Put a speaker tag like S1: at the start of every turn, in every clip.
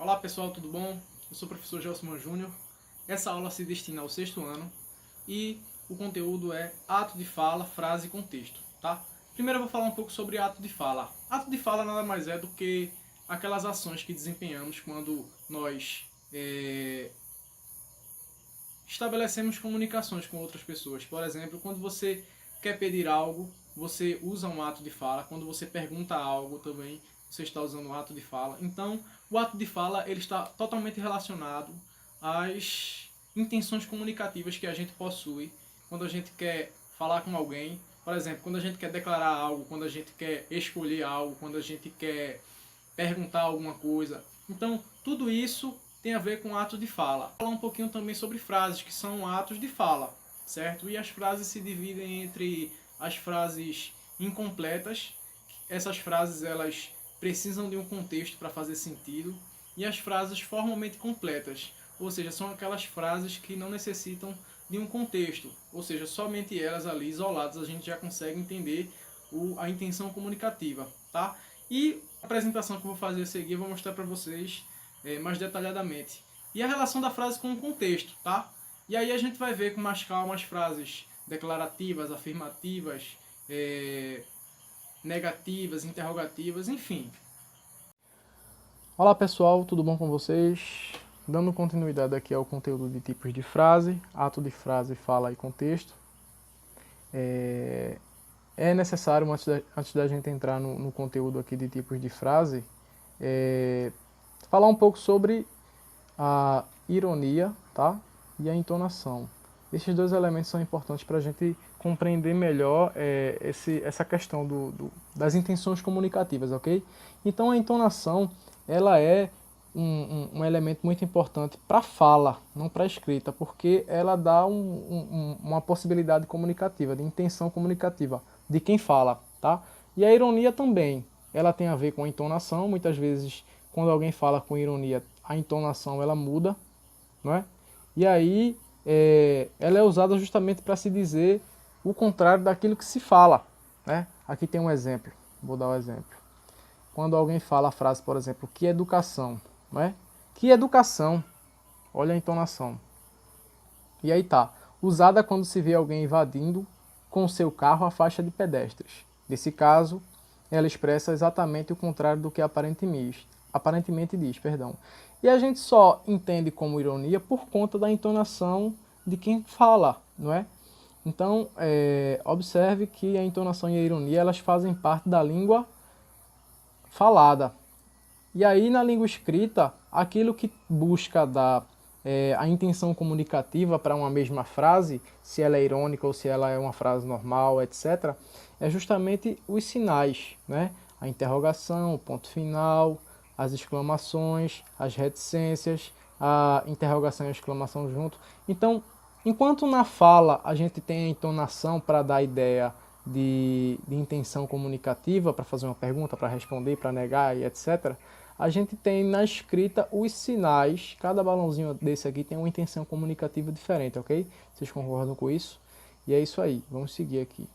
S1: Olá pessoal, tudo bom? Eu sou o professor Gelson Júnior. Essa aula se destina ao 6º ano e o conteúdo é ato de fala, frase e contexto, tá? Primeiro eu vou falar um pouco sobre ato de fala. Ato de fala nada mais é do que aquelas ações que desempenhamos quando nós estabelecemos comunicações com outras pessoas. Por exemplo, quando você quer pedir algo, você usa um ato de fala. Quando você pergunta algo também, você está usando um ato de fala. Então, o ato de fala ele está totalmente relacionado às intenções comunicativas que a gente possui quando a gente quer falar com alguém. Por exemplo, quando a gente quer declarar algo, quando a gente quer escolher algo, quando a gente quer perguntar alguma coisa. Então, tudo isso tem a ver com ato de fala. Vou falar um pouquinho também sobre frases, que são atos de fala, certo? E as frases se dividem entre as frases incompletas, essas frases elas precisam de um contexto para fazer sentido, e as frases formalmente completas, ou seja, são aquelas frases que não necessitam de um contexto, ou seja, somente elas ali isoladas a gente já consegue entender a intenção comunicativa, tá? E a apresentação que eu vou fazer a seguir eu vou mostrar para vocês mais detalhadamente. E a relação da frase com o contexto, tá? E aí a gente vai ver com mais calma as frases declarativas, afirmativas, negativas, interrogativas, enfim. Olá pessoal, tudo bom com vocês? Dando continuidade aqui ao conteúdo de tipos de frase, ato de frase, fala e contexto. É necessário, antes da gente entrar no conteúdo aqui de tipos de frase, falar um pouco sobre a ironia, tá? E a entonação. Esses dois elementos são importantes para a gente compreender melhor essa questão das intenções comunicativas, ok? Então a entonação ela é um elemento muito importante para a fala, não para a escrita, porque ela dá uma possibilidade comunicativa, de intenção comunicativa de quem fala, tá? E a ironia também, ela tem a ver com a entonação. Muitas vezes, quando alguém fala com ironia, a entonação ela muda, não é? E aí ela é usada justamente para se dizer o contrário daquilo que se fala, né? Aqui tem um exemplo, vou dar um exemplo. Quando alguém fala a frase, por exemplo, que educação, não é? Que educação, olha a entonação. E aí tá, usada quando se vê alguém invadindo com seu carro a faixa de pedestres. Nesse caso, ela expressa exatamente o contrário do que aparentemente diz, perdão. E a gente só entende como ironia por conta da entonação de quem fala, não é? Então, observe que a entonação e a ironia elas fazem parte da língua falada. E aí, na língua escrita, aquilo que busca dar a intenção comunicativa para uma mesma frase, se ela é irônica ou se ela é uma frase normal, etc., é justamente os sinais, né? A interrogação, o ponto final, as exclamações, as reticências, a interrogação e a exclamação junto. Então, enquanto na fala a gente tem a entonação para dar a ideia de intenção comunicativa, para fazer uma pergunta, para responder, para negar e etc., a gente tem na escrita os sinais. Cada balãozinho desse aqui tem uma intenção comunicativa diferente, ok? Vocês concordam com isso? E é isso aí, vamos seguir aqui.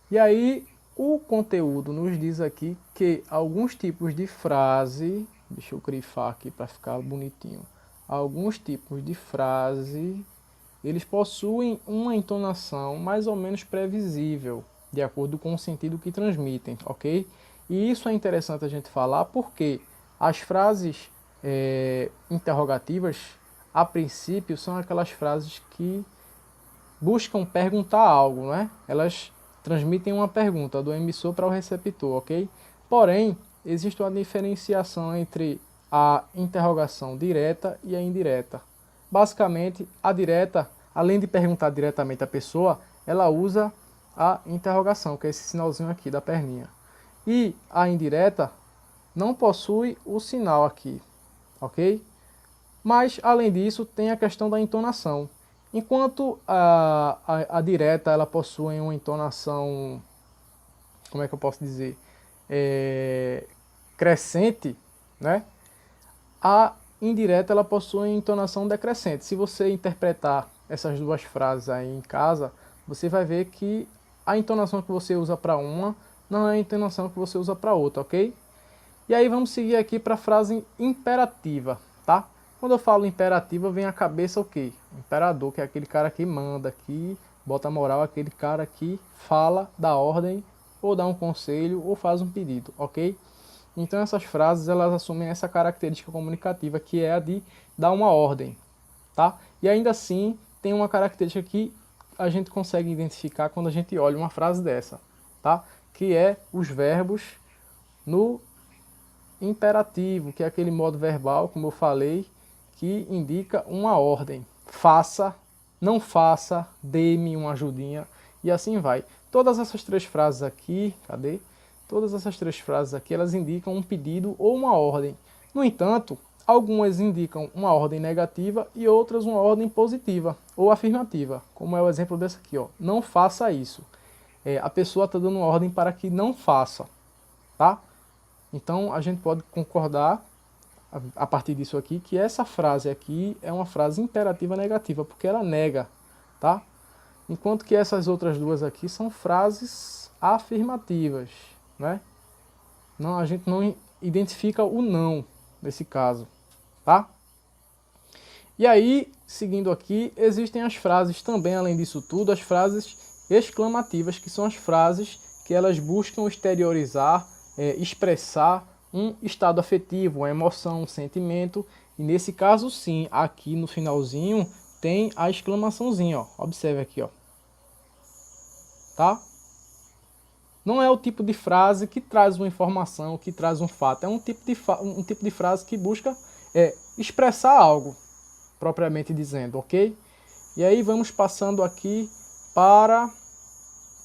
S1: E aí, o conteúdo nos diz aqui que alguns tipos de frase, deixa eu grifar aqui para ficar bonitinho, alguns tipos de frase, eles possuem uma entonação mais ou menos previsível, de acordo com o sentido que transmitem, ok? E isso é interessante a gente falar porque as frases interrogativas, a princípio, são aquelas frases que buscam perguntar algo, não é? Elas transmitem uma pergunta do emissor para o receptor, ok? Porém, existe uma diferenciação entre a interrogação direta e a indireta. Basicamente, a direta, além de perguntar diretamente à pessoa, ela usa a interrogação, que é esse sinalzinho aqui da perninha. E a indireta não possui o sinal aqui, ok? Mas, além disso, tem a questão da entonação. Enquanto a direta ela possui uma entonação, como é que eu posso dizer, crescente, né? A indireta ela possui uma entonação decrescente. Se você interpretar essas duas frases aí em casa, você vai ver que a entonação que você usa para uma não é a entonação que você usa para outra, ok? E aí vamos seguir aqui para a frase imperativa, tá? Quando eu falo imperativa, vem à cabeça o quê? O imperador, que é aquele cara que manda, que bota moral, aquele cara que fala, dá ordem, ou dá um conselho, ou faz um pedido, ok? Então essas frases, elas assumem essa característica comunicativa, que é a de dar uma ordem, tá? E ainda assim, tem uma característica que a gente consegue identificar quando a gente olha uma frase dessa, tá? Que é os verbos no imperativo, que é aquele modo verbal, como eu falei, que indica uma ordem. Faça, não faça, dê-me uma ajudinha, e assim vai. Todas essas três frases aqui, cadê? Todas essas três frases aqui, elas indicam um pedido ou uma ordem. No entanto, algumas indicam uma ordem negativa e outras uma ordem positiva ou afirmativa, como é o exemplo desse aqui, ó. Não faça isso. A pessoa está dando uma ordem para que não faça, tá? Então a gente pode concordar a partir disso aqui que essa frase aqui é uma frase imperativa negativa, porque ela nega, tá? Enquanto que essas outras duas aqui são frases afirmativas, né? Não, a gente não identifica o não nesse caso, tá? E aí, seguindo aqui, existem as frases também, além disso tudo, as frases exclamativas, que são as frases que elas buscam exteriorizar, expressar um estado afetivo, uma emoção, um sentimento. E nesse caso, sim, aqui no finalzinho tem a exclamaçãozinha, ó. Observe aqui, ó. Tá? Não é o tipo de frase que traz uma informação, que traz um fato. É um tipo de frase que busca expressar algo, propriamente dizendo, ok? E aí vamos passando aqui para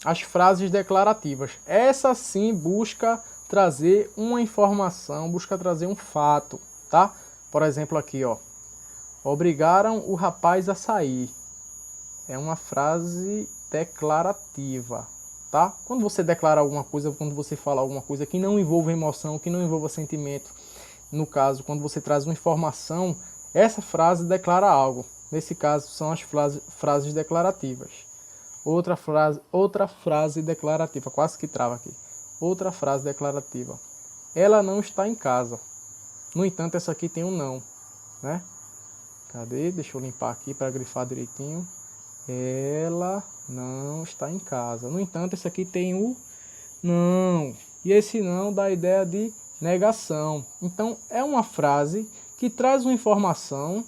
S1: as frases declarativas. Essa sim busca trazer uma informação, busca trazer um fato, tá? Por exemplo aqui, ó. Obrigaram o rapaz a sair. É uma frase declarativa, tá? Quando você declara alguma coisa, quando você fala alguma coisa que não envolva emoção, que não envolva sentimento, no caso, quando você traz uma informação, essa frase declara algo. Nesse caso, são as frases declarativas. Outra frase declarativa, quase que trava aqui. Outra frase declarativa. Ela não está em casa. No entanto, essa aqui tem um não, né? Cadê? Deixa eu limpar aqui para grifar direitinho. Ela não está em casa. No entanto, esse aqui tem o não. E esse não dá a ideia de negação. Então, é uma frase que traz uma informação,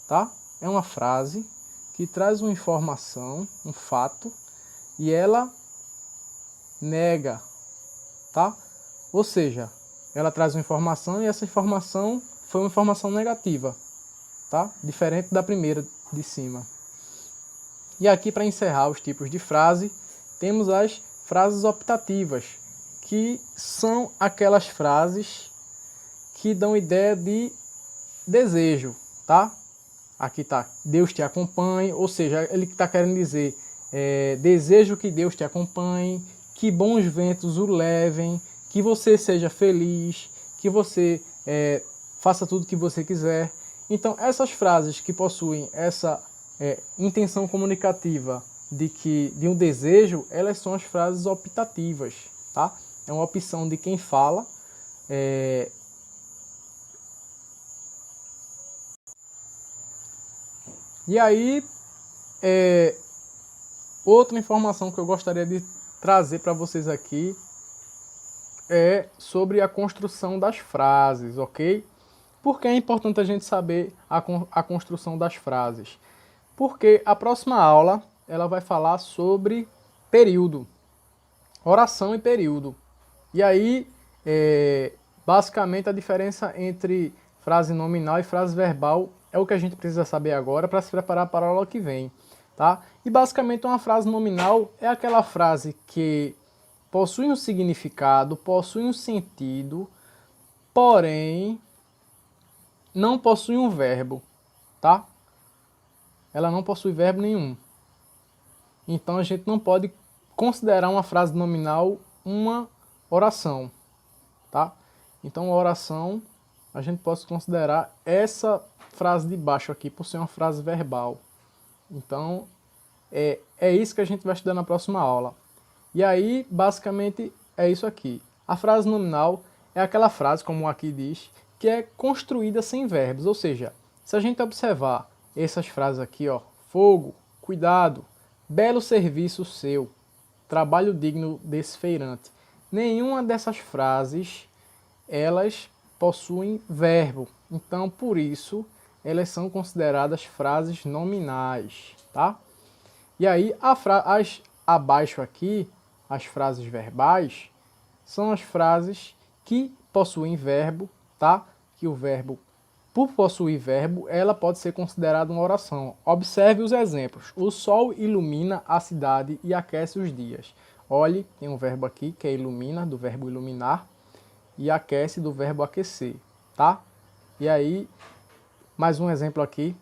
S1: tá? É uma frase que traz uma informação, um fato, e ela nega, tá? Ou seja, ela traz uma informação e essa informação foi uma informação negativa, tá? Diferente da primeira de cima. E aqui, para encerrar os tipos de frase, temos as frases optativas, que são aquelas frases que dão ideia de desejo, tá? Aqui tá, Deus te acompanhe, ou seja, ele está querendo dizer, desejo que Deus te acompanhe, que bons ventos o levem, que você seja feliz, que você faça tudo o que você quiser. Então, essas frases que possuem essa intenção comunicativa de um desejo, elas são as frases optativas, tá? É uma opção de quem fala. E aí, outra informação que eu gostaria de trazer para vocês aqui é sobre a construção das frases, ok? Por que é importante a gente saber a construção das frases? Porque a próxima aula ela vai falar sobre período, oração e período. E aí, basicamente, a diferença entre frase nominal e frase verbal é o que a gente precisa saber agora para se preparar para a aula que vem, tá? E basicamente uma frase nominal é aquela frase que possui um significado, possui um sentido, porém não possui um verbo, tá? Ela não possui verbo nenhum. Então a gente não pode considerar uma frase nominal uma oração, tá? Então a oração a gente pode considerar essa frase de baixo aqui por ser uma frase verbal. Então é isso que a gente vai estudar na próxima aula. E aí basicamente é isso aqui. A frase nominal é aquela frase, como aqui diz, que é construída sem verbos. Ou seja, se a gente observar essas frases aqui, ó, fogo, cuidado, belo serviço seu, trabalho digno desse feirante. Nenhuma dessas frases, elas possuem verbo. Então, por isso, elas são consideradas frases nominais, tá? E aí, abaixo aqui, as frases verbais, são as frases que possuem verbo, tá? Que o verbo, por possuir verbo, ela pode ser considerada uma oração. Observe os exemplos. O sol ilumina a cidade e aquece os dias. Olhe, tem um verbo aqui que é ilumina, do verbo iluminar, e aquece, do verbo aquecer, tá? E aí, mais um exemplo aqui.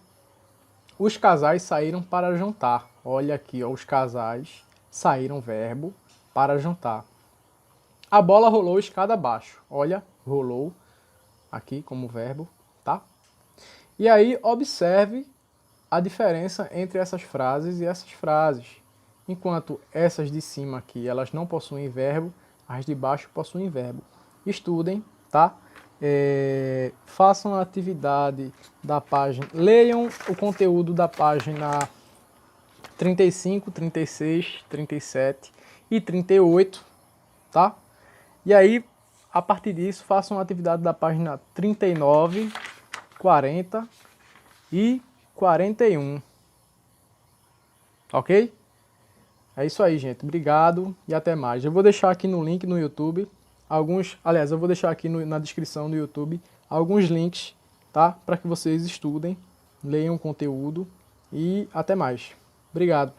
S1: Os casais saíram para jantar. Olha aqui, ó, os casais saíram, verbo, para jantar. A bola rolou escada abaixo. Olha, rolou aqui como verbo, tá? E aí, observe a diferença entre essas frases e essas frases. Enquanto essas de cima aqui, elas não possuem verbo, as de baixo possuem verbo. Estudem, tá? Façam a atividade da página, leiam o conteúdo da página 35, 36, 37 e 38, tá? E aí, a partir disso, façam a atividade da página 39, 40 e 41. Ok? É isso aí, gente. Obrigado e até mais. Eu vou deixar aqui no link no YouTube eu vou deixar aqui na descrição do YouTube alguns links, tá? Para que vocês estudem, leiam o conteúdo e até mais. Obrigado.